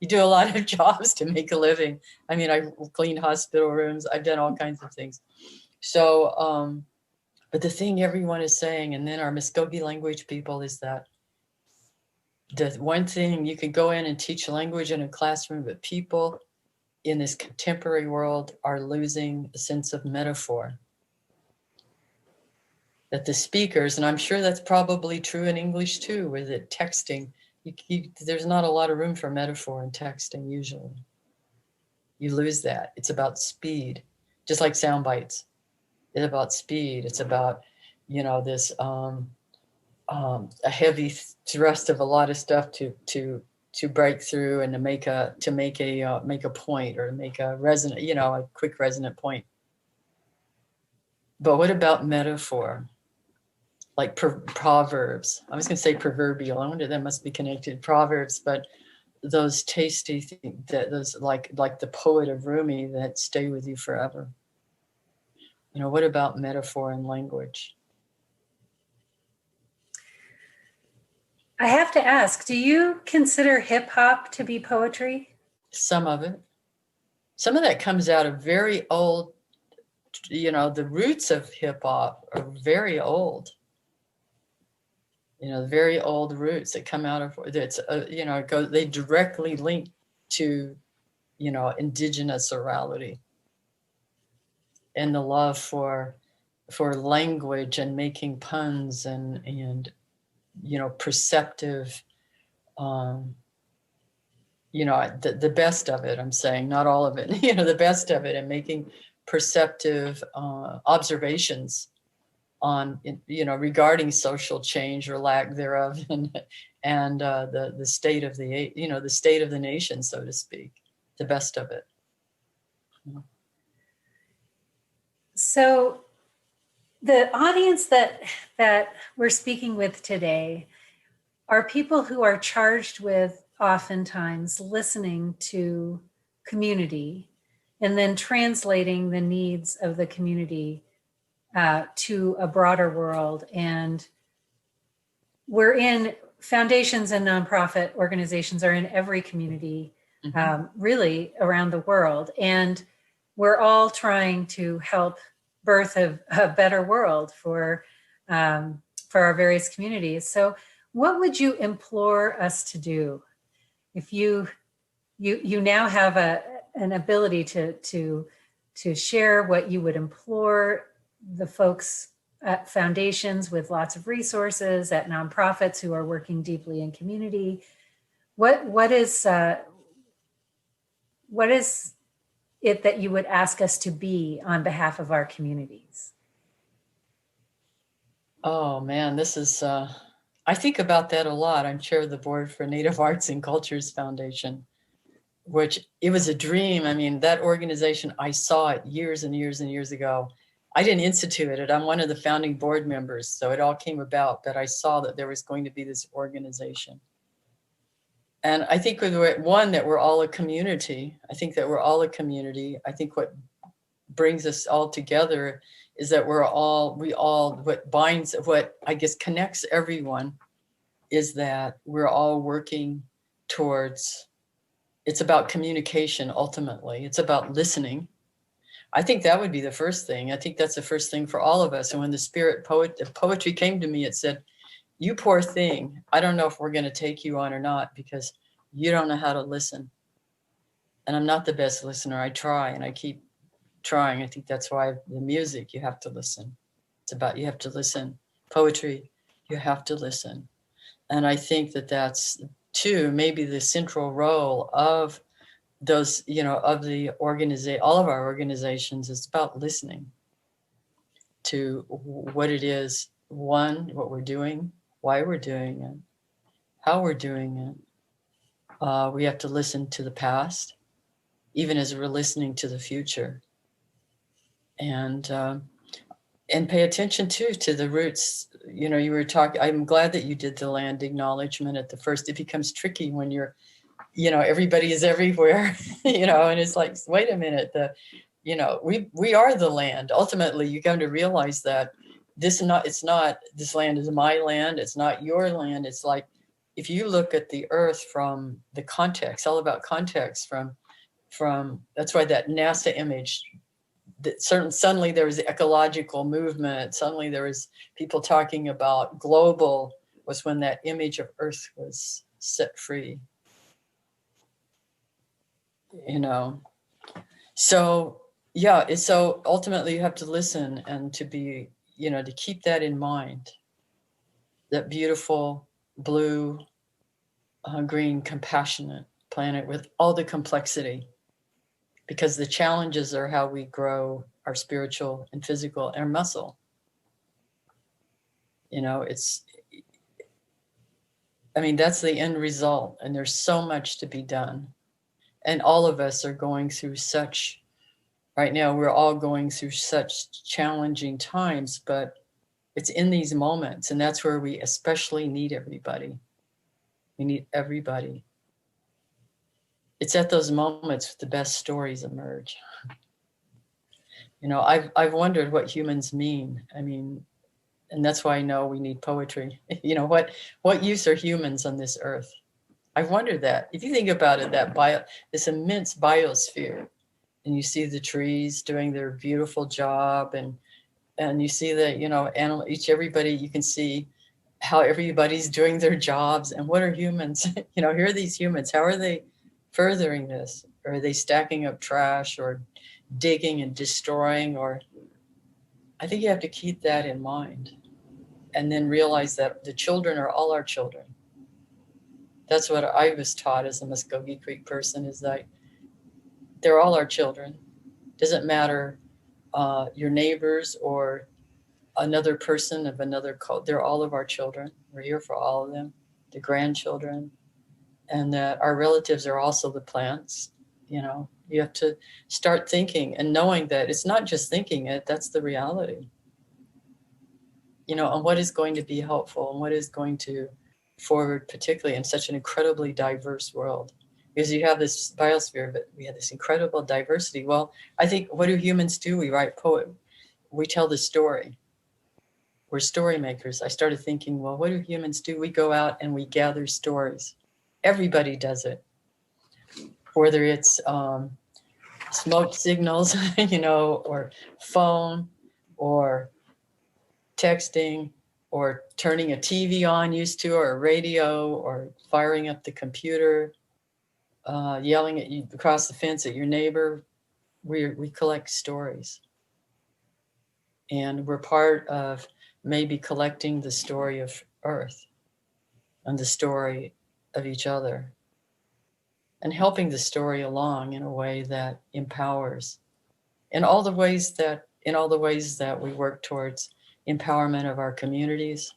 do a lot of jobs to make a living. I mean, I cleaned hospital rooms. I've done all kinds of things. So, but the thing everyone is saying, and then our Mvskoke language people, is that the one thing you could go in and teach a language in a classroom, but people in this contemporary world are losing a sense of metaphor. That the speakers, and I'm sure that's probably true in English too, with it texting, there's not a lot of room for metaphor in texting usually. You lose that. It's about speed, just like sound bites. It's about speed. It's about, this a heavy thrust of a lot of stuff to break through and to make a point or to make a resonant, a quick resonant point. But what about metaphor? Like proverbs. I was going to say proverbial. I wonder that must be connected. Proverbs, but those tasty things, those like the poet of Rumi that stay with you forever. What about metaphor and language? I have to ask, do you consider hip hop to be poetry? Some of it. Some of that comes out of very old, the roots of hip hop are very old. Very old roots that come out of it's, they directly link to, indigenous orality and the love for language and making puns and perceptive, the best of it, I'm saying, not all of it, the best of it, and making perceptive observations on, regarding social change or lack thereof, and the state of the state of the nation, so to speak, the best of it. So the audience that we're speaking with today are people who are charged with oftentimes listening to community and then translating the needs of the community to a broader world. And we're in foundations and nonprofit organizations are in every community, really around the world. And we're all trying to help birth a better world for our various communities. So what would you implore us to do if you now have an ability to share what you would implore the folks at foundations with lots of resources, at nonprofits who are working deeply in community? What is it that you would ask us to be on behalf of our communities? Oh man, this is, I think about that a lot. I'm chair of the board for Native Arts and Cultures Foundation, which it was a dream. I mean, that organization, I saw it years and years and years ago. I didn't institute it. I'm one of the founding board members. So it all came about that I saw that there was going to be this organization. And I think that we're all a community. I think that we're all a community. I think what brings us all together is that what I guess connects everyone is that we're all working towards, it's about communication ultimately. It's about listening. I think that would be the first thing. I think that's the first thing for all of us. And when the poetry came to me, it said, "You poor thing, I don't know if we're going to take you on or not because you don't know how to listen." And I'm not the best listener. I try and I keep trying. I think that's why the music, you have to listen. It's about, you have to listen. Poetry, you have to listen. And I think that that's too, maybe the central role of those, of the all of our organizations is about listening to what it is, one, what we're doing, why we're doing it, how we're doing it. We have to listen to the past, even as we're listening to the future. And pay attention too to the roots. You were talking, I'm glad that you did the land acknowledgement at the first. It becomes tricky when you're, everybody is everywhere, and it's like, wait a minute, we are the land. Ultimately, you come to realize that this land is my land. It's not your land. It's like, if you look at the earth from the context, all about context from that's why that NASA image, that suddenly there was the ecological movement. Suddenly there was people talking about global, was when that image of earth was set free. So yeah, so ultimately you have to listen and to be, to keep that in mind, that beautiful blue, green, compassionate planet with all the complexity, because the challenges are how we grow our spiritual and physical and muscle. That's the end result, and there's so much to be done. And all of us are going through right now, we're all going through such challenging times, but it's in these moments, and that's where we especially need everybody. We need everybody. It's at those moments the best stories emerge. I've wondered what humans mean. And that's why I know we need poetry. What use are humans on this earth? I've wondered that. If you think about it, this immense biosphere, and you see the trees doing their beautiful job, and you see the, everybody, you can see how everybody's doing their jobs, and what are humans? Here are these humans. How are they furthering this? Or are they stacking up trash or digging and destroying? Or I think you have to keep that in mind, and then realize that the children are all our children. That's what I was taught as a Mvskoke Creek person, is that they're all our children. Doesn't matter your neighbors or another person of another culture. They're all of our children. We're here for all of them, the grandchildren, and that our relatives are also the plants. You have to start thinking and knowing that it's not just thinking it, that's the reality. And what is going to be helpful and what is going to forward, particularly in such an incredibly diverse world. Because you have this biosphere, but we have this incredible diversity. Well, I think, what do humans do? We write poetry. We tell the story. We're story makers. I started thinking, well, what do humans do? We go out and we gather stories. Everybody does it. Whether it's smoke signals, or phone, or texting, or turning a TV on used to, or a radio, or firing up the computer, yelling at you across the fence at your neighbor. We collect stories. And we're part of maybe collecting the story of Earth and the story of each other, and helping the story along in a way that empowers, in all the ways that we work towards empowerment of our communities,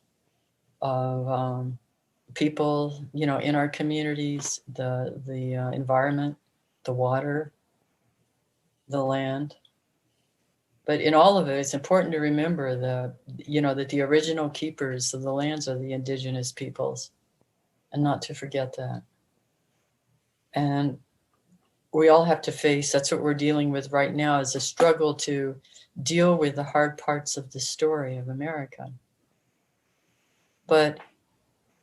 of people, in our communities, the environment, the water, the land. But in all of it, it's important to remember that the original keepers of the lands are the indigenous peoples, and not to forget that. And we all have to face, that's what we're dealing with right now, is a struggle to deal with the hard parts of the story of America. But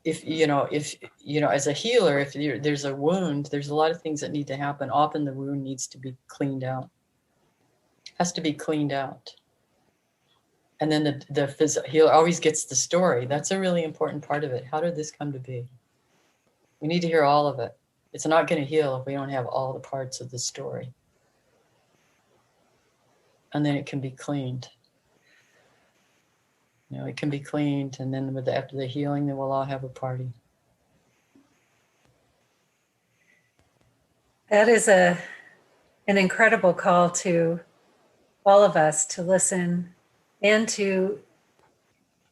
if as a healer, if there's a wound, there's a lot of things that need to happen. Often the wound needs to be cleaned out. Has to be cleaned out. And then the healer always gets the story. That's a really important part of it. How did this come to be? We need to hear all of it. It's not going to heal if we don't have all the parts of the story. And then it can be cleaned. It can be cleaned, and then after the healing, then we'll all have a party. That is an incredible call to all of us to listen and to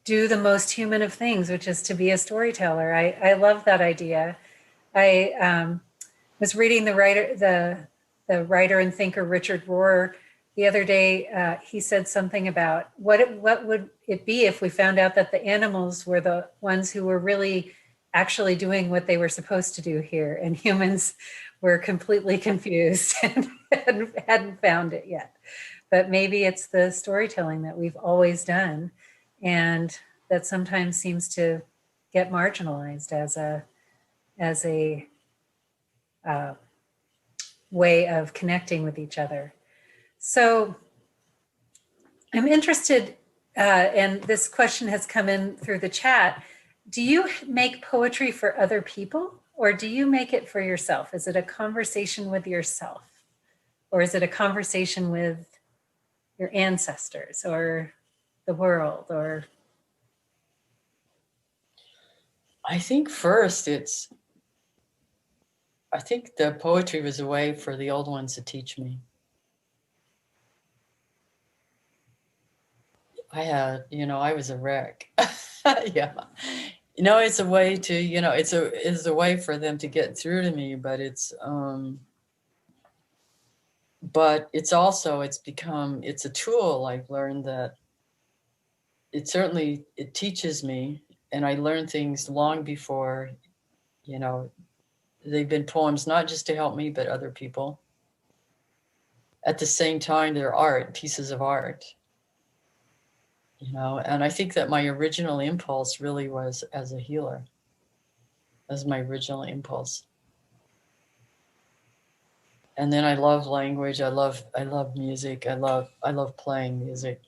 do the most human of things, which is to be a storyteller. I love that idea. I was reading the writer and thinker Richard Rohr the other day. He said something about what would it be if we found out that the animals were the ones who were really actually doing what they were supposed to do here, and humans were completely confused and hadn't found it yet. But maybe it's the storytelling that we've always done, and that sometimes seems to get marginalized as a way of connecting with each other. So I'm interested, and this question has come in through the chat. Do you make poetry for other people, or do you make it for yourself? Is it a conversation with yourself, or is it a conversation with your ancestors or the world? Or I think first I think the poetry was a way for the old ones to teach me. I was a wreck. Yeah. It's a way to, it's a way for them to get through to me, but it's also, it's a tool. I've learned that it teaches me, and I learn things long before, they've been poems, not just to help me, but other people. At the same time, they're pieces of art. And I think that my original impulse really was as a healer. As my original impulse. And then I love language. I love music. I love playing music.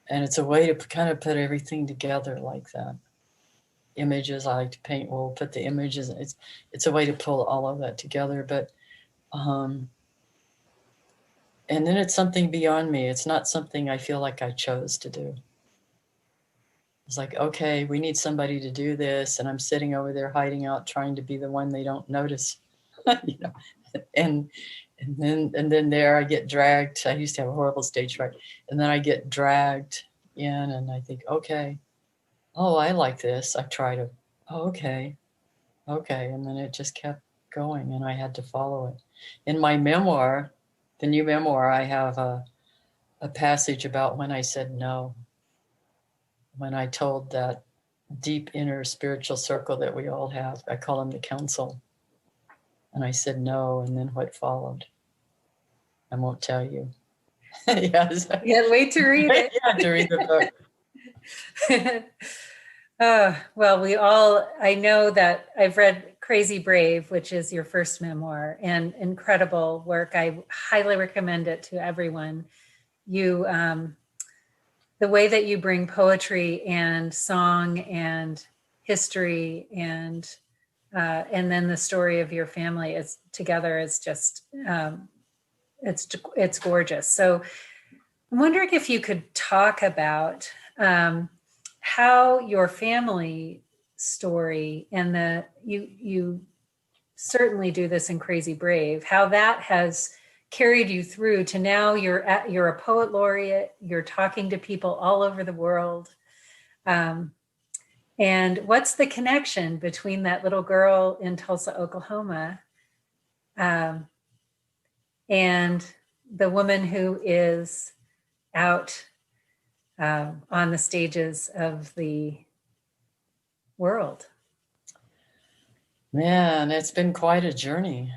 And it's a way to kind of put everything together like that. Images, I like to paint. We'll put the images. It's a way to pull all of that together. But and then it's something beyond me. It's not something I feel like I chose to do. It's like, okay, we need somebody to do this, and I'm sitting over there hiding out, trying to be the one they don't notice, And then there I get dragged. I used to have a horrible stage fright, and then I get dragged in, and I think, okay, oh, I like this. I try to, oh, okay, and then it just kept going, and I had to follow it. In my memoir, the new memoir, I have a passage about when I said no, when I told that deep inner spiritual circle that we all have. I call them the council. And I said no, and then what followed. I won't tell you. Yes. Can't wait to read it. Yeah, to read the book. Well, I know that I've read Crazy Brave, which is your first memoir, and incredible work. I highly recommend it to everyone. You, the way that you bring poetry and song and history and then the story of your family is together is just, it's gorgeous. So I'm wondering if you could talk about how your family story and you certainly do this in Crazy Brave, how that has carried you through to now you're a poet laureate, you're talking to people all over the world. And what's the connection between that little girl in Tulsa, Oklahoma, and the woman who is out on the stages of the world? Man, it's been quite a journey.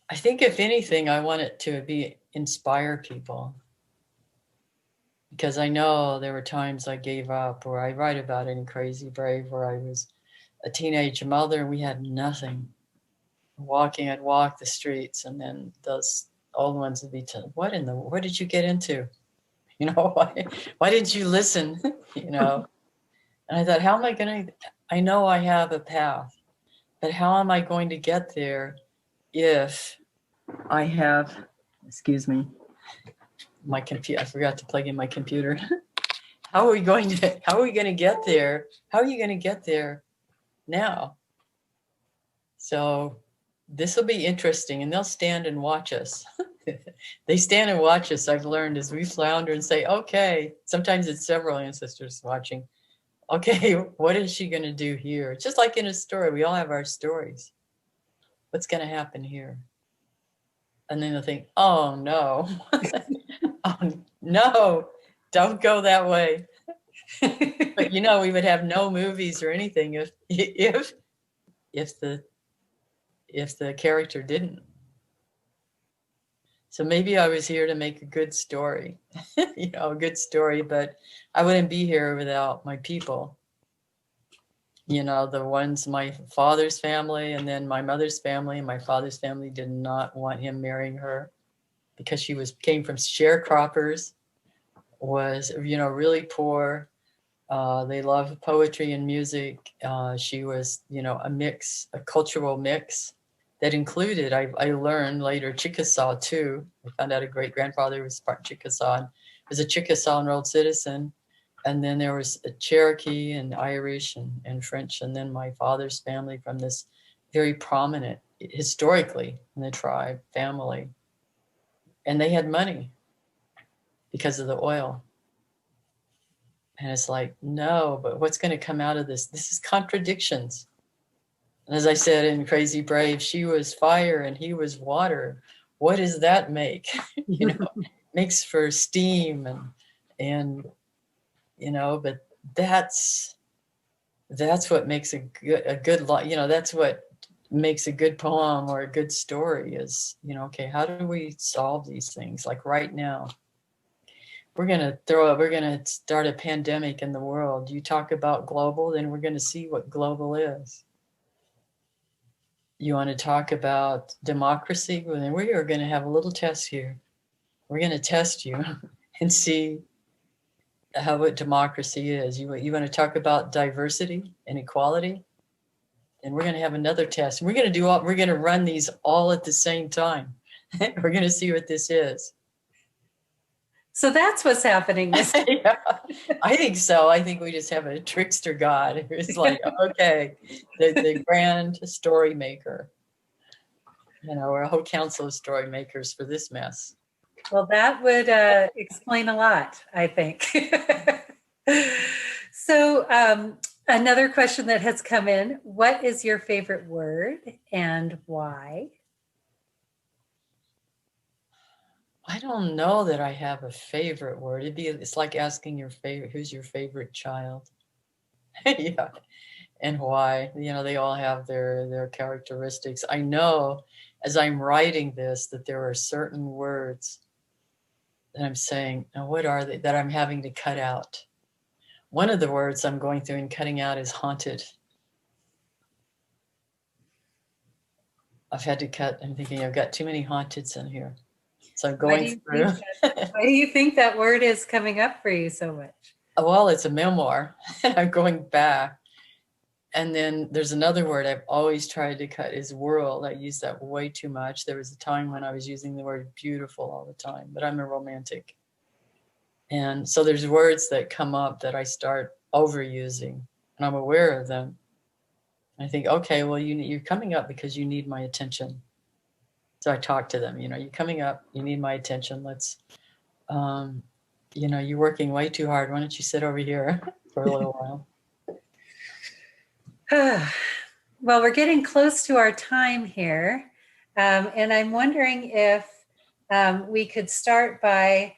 I think if anything, I want it to be inspire people. Because I know there were times I gave up, or I write about it in Crazy Brave, where I was a teenage mother and we had nothing. I'd walk the streets, and then those old ones would be telling, what did you get into? You know, why didn't you listen? You know? And I thought, how am I going to, I know I have a path, but how am I going to get there if I have, excuse me, my computer, I forgot to plug in my computer. How are we going to get there? How are you going to get there now? So this will be interesting, and they'll stand and watch us. They stand and watch us, I've learned, as we flounder and say, okay, sometimes it's several ancestors watching. Okay, what is she going to do here? Just like in a story, we all have our stories. What's going to happen here? And then they'll think, oh no, oh no, don't go that way. But you know, we would have no movies or anything if the character didn't. So maybe I was here to make a good story, you know, a good story, but I wouldn't be here without my people. You know, the ones, my father's family, and then my mother's family. My father's family did not want him marrying her because she came from sharecroppers, was, you know, really poor. They loved poetry and music. She was, you know, a cultural mix that included, I learned later, Chickasaw too. I found out a great grandfather was part Chickasaw, and was a Chickasaw enrolled citizen. And then there was a Cherokee and Irish and French. And then my father's family from this very prominent, historically, in the tribe family. And they had money because of the oil. And it's like, no, but what's going to come out of this? This is contradictions. And as I said in Crazy Brave, she was fire and he was water. What does that make? You know, makes for steam and you know, but that's what makes a good you know, that's what makes a good poem or a good story is, you know, okay, how do we solve these things? Like right now, we're going to start a pandemic in the world. You talk about global, then we're going to see what global is. You want to talk about democracy? Well, then we are going to have a little test here. We're going to test you and see what democracy is. You want to talk about diversity and equality? And we're going to have another test. We're going to run these all at the same time. We're going to see what this is. So that's what's happening. Yeah, I think so. I think we just have a trickster God who's like, okay, the grand story maker, you know, or a whole council of story makers for this mess. Well, that would explain a lot, I think. So Another question that has come in, what is your favorite word and why? I don't know that I have a favorite word. It's like asking who's your favorite child? Yeah. And why? They all have their characteristics. I know as I'm writing this that there are certain words that I'm saying, now what are they that I'm having to cut out? One of the words I'm going through and cutting out is haunted. I've had to cut. I'm thinking I've got too many haunteds in here. So I'm going through. Why do you think that word is coming up for you so much? Well, it's a memoir, and I'm going back. And then there's another word I've always tried to cut is world. I use that way too much. There was a time when I was using the word beautiful all the time, but I'm a romantic. And so there's words that come up that I start overusing, and I'm aware of them. I think, okay, well, you're coming up because you need my attention. So I talk to them, you're coming up, you need my attention. Let's, you're working way too hard. Why don't you sit over here for a little while? Well, we're getting close to our time here. And I'm wondering if we could start by,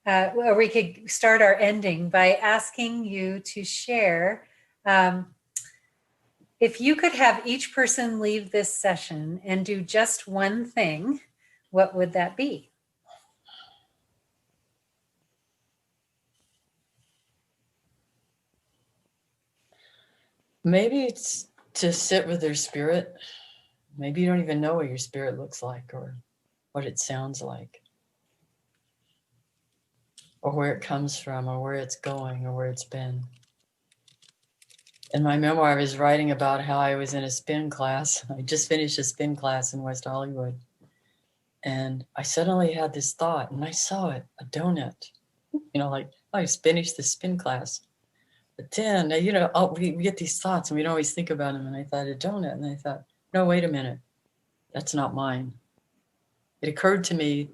or we could start our ending by asking you to share. If you could have each person leave this session and do just one thing, what would that be? Maybe it's to sit with their spirit. Maybe you don't even know what your spirit looks like or what it sounds like, or where it comes from, or where it's going, or where it's been. In my memoir, I was writing about how I was in a spin class. I just finished a spin class in West Hollywood. And I suddenly had this thought, and I saw it, a donut. Like, I just finished the spin class. But then, we get these thoughts, and we don't always think about them. And I thought, a donut. And I thought, no, wait a minute. That's not mine. It occurred to me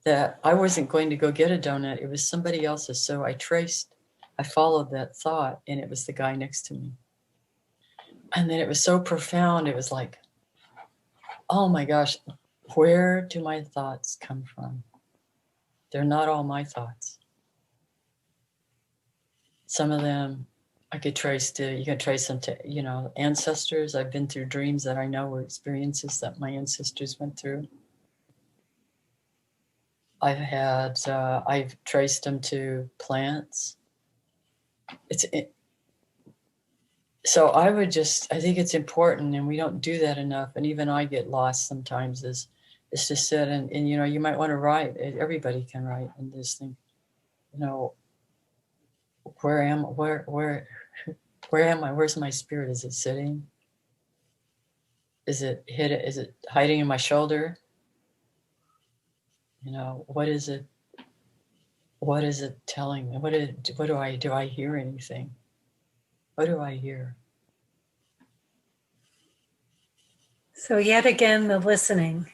that I wasn't going to go get a donut. It was somebody else's. So I followed that thought, and it was the guy next to me. And then it was so profound. It was like, oh my gosh, where do my thoughts come from? They're not all my thoughts. Some of them you can trace them to, ancestors. I've been through dreams that I know were experiences that my ancestors went through. I've traced them to plants. So I think it's important, and we don't do that enough. And even I get lost sometimes is to sit and you might want to write. Everybody can write and just think, where am I? Where's my spirit? Is it sitting? Is it hiding in my shoulder? What is it? What is it telling me? Do I hear anything? What do I hear? So yet again, the listening.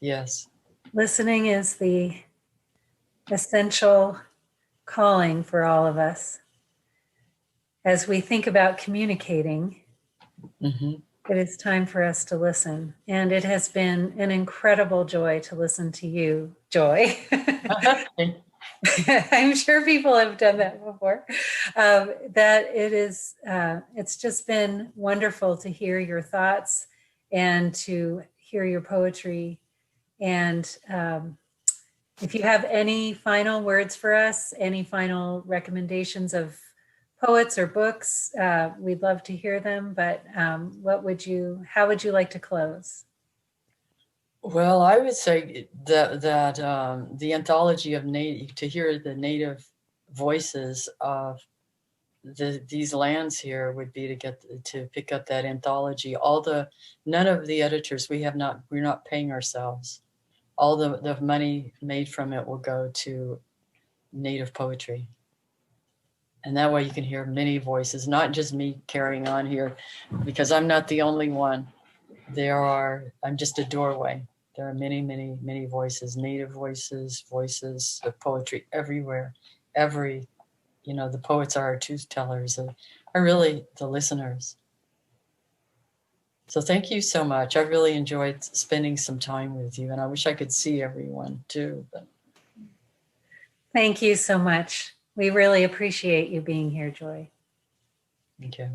Yes. Listening is the essential calling for all of us. As we think about communicating, Mm-hmm. It is time for us to listen. And it has been an incredible joy to listen to you, Joy. I'm sure people have done that before. It's just been wonderful to hear your thoughts and to hear your poetry. And if you have any final words for us, any final recommendations of poets or books, we'd love to hear them. But how would you like to close? Well, I would say that the anthology of to hear the native voices of these lands here would be to pick up that anthology. None of the editors, we're not paying ourselves. All the money made from it will go to native poetry. And that way you can hear many voices, not just me carrying on here, because I'm not the only one. I'm just a doorway. There are many, many, many voices, native voices of poetry everywhere, every you know, the poets are our truth tellers, are really the listeners. So thank you so much. I really enjoyed spending some time with you, and I wish I could see everyone too. But. Thank you so much. We really appreciate you being here, Joy. Okay.